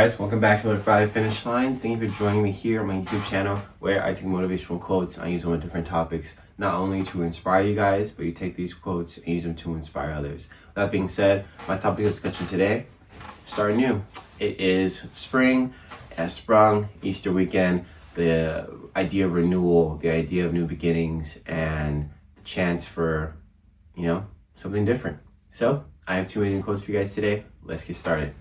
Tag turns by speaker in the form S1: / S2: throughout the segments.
S1: guys, welcome back to another Friday Finish Lines. Thank you for joining me here on my YouTube channel where I take motivational quotes. I use them on different topics, not only to inspire you guys, but you take these quotes and use them to inspire others. That being said, my topic of discussion today, start new. It is spring, it has sprung, Easter weekend, the idea of renewal, the idea of new beginnings, and the chance for, something different. So, I have two amazing quotes for you guys today. Let's get started.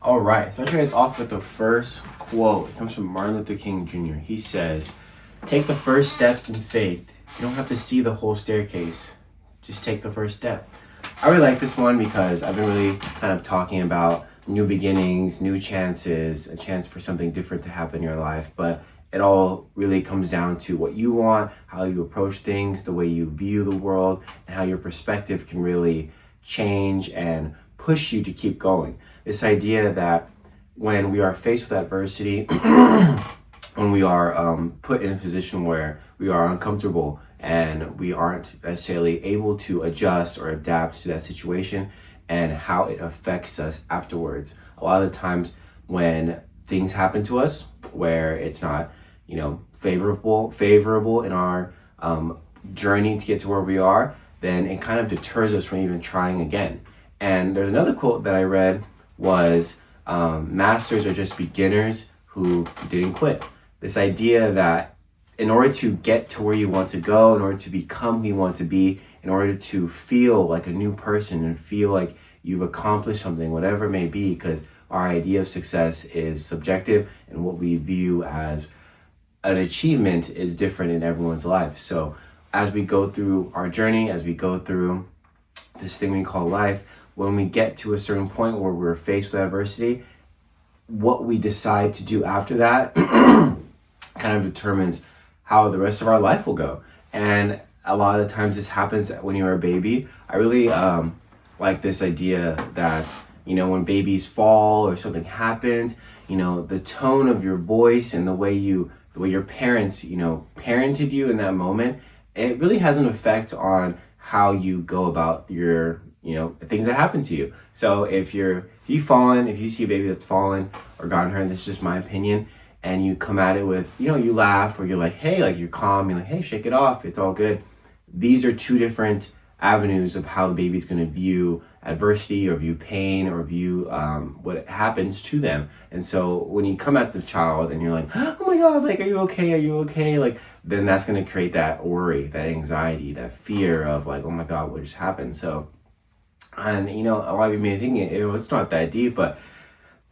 S1: All right, so I'll start you guys off with the first quote. It comes from Martin Luther King Jr. He says, "Take the first step in faith. You don't have to see the whole staircase. Just take the first step." I really like this one because I've been really kind of talking about new beginnings, new chances, a chance for something different to happen in your life. But it all really comes down to what you want, how you approach things, the way you view the world, and how your perspective can really change and push you to keep going. This idea that when we are faced with adversity, when we are put in a position where we are uncomfortable and we aren't necessarily able to adjust or adapt to that situation and how it affects us afterwards. A lot of the times when things happen to us where it's not, favorable in our journey to get to where we are, then it kind of deters us from even trying again. And there's another quote that I read was, masters are just beginners who didn't quit. This idea that in order to get to where you want to go, in order to become who you want to be, in order to feel like a new person and feel like you've accomplished something, whatever it may be, because our idea of success is subjective and what we view as an achievement is different in everyone's life. So as we go through our journey, as we go through this thing we call life, when we get to a certain point where we're faced with adversity, what we decide to do after that kind of determines how the rest of our life will go. And a lot of the times this happens when you're a baby. I really like this idea that, when babies fall or something happens, the tone of your voice and the way your parents, parented you in that moment, it really has an effect on how you go about your things that happen to you. So if you see a baby that's fallen or gotten hurt, this is just my opinion, and you come at it with, you laugh, or you're like, hey, like you're calm, you're like, hey, shake it off, it's all good. These are two different avenues of how the baby's going to view adversity or view pain or view what happens to them. And so when you come at the child and you're like, oh my God, like, are you okay? Like, then that's going to create that worry, that anxiety, that fear of like, oh my God, what just happened? So, and a lot of you may think it's not that deep, but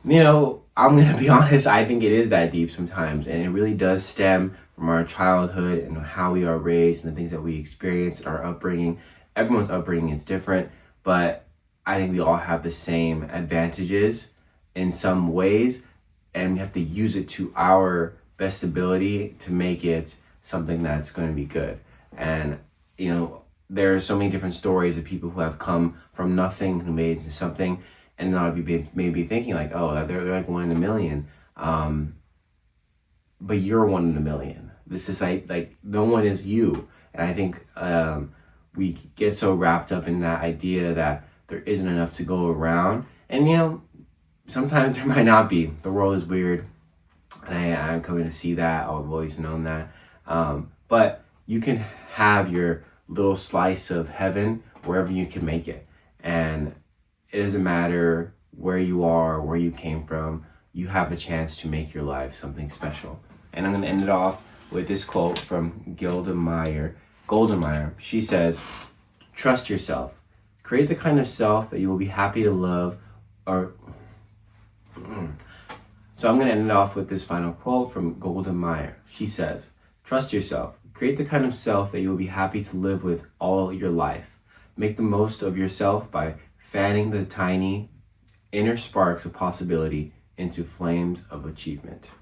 S1: I'm gonna be honest, I think it is that deep sometimes, and it really does stem from our childhood and how we are raised and the things that we experience in our upbringing. Everyone's upbringing is different, but I think we all have the same advantages in some ways, and we have to use it to our best ability to make it something that's going to be good. And there are so many different stories of people who have come from nothing, who made into something, and a lot of you may be thinking like, oh, they're like one in a million. But you're one in a million. This is like no one is you. And I think we get so wrapped up in that idea that there isn't enough to go around. And sometimes there might not be. The world is weird. And I'm coming to see that. I've always known that. But you can have your little slice of heaven wherever you can make it. And it doesn't matter where you are, where you came from, you have a chance to make your life something special. And I'm going to end it off with this quote from Golda Meir. She says, "Trust yourself. Create the kind of self that you will be happy to love." So I'm going to end it off with this final quote from Golda Meir. She says, "Trust yourself. Create the kind of self that you will be happy to live with all your life. Make the most of yourself by fanning the tiny inner sparks of possibility into flames of achievement."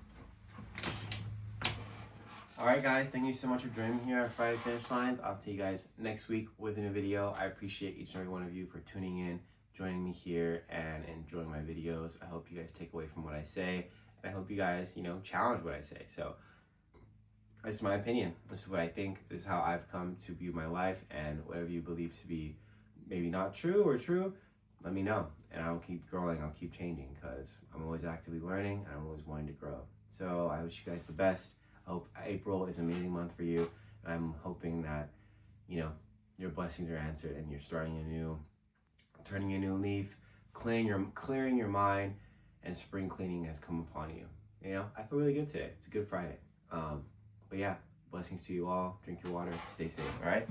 S1: All right, guys, thank you so much for joining me here at Friday Finish Lines. I'll see you guys next week with a new video. I appreciate each and every one of you for tuning in, joining me here, and enjoying my videos. I hope you guys take away from what I say, and I hope you guys, challenge what I say. So this is my opinion. This is what I think. This is how I've come to view my life, and whatever you believe to be maybe not true or true, let me know, and I'll keep growing, I'll keep changing, because I'm always actively learning and I'm always wanting to grow. So I wish you guys the best. I hope April is an amazing month for you, and I'm hoping that, you know, your blessings are answered and you're turning a new leaf, clearing your mind, and spring cleaning has come upon you. You know, I feel really good today. It's a good Friday. But yeah, blessings to you all. Drink your water. Stay safe. All right.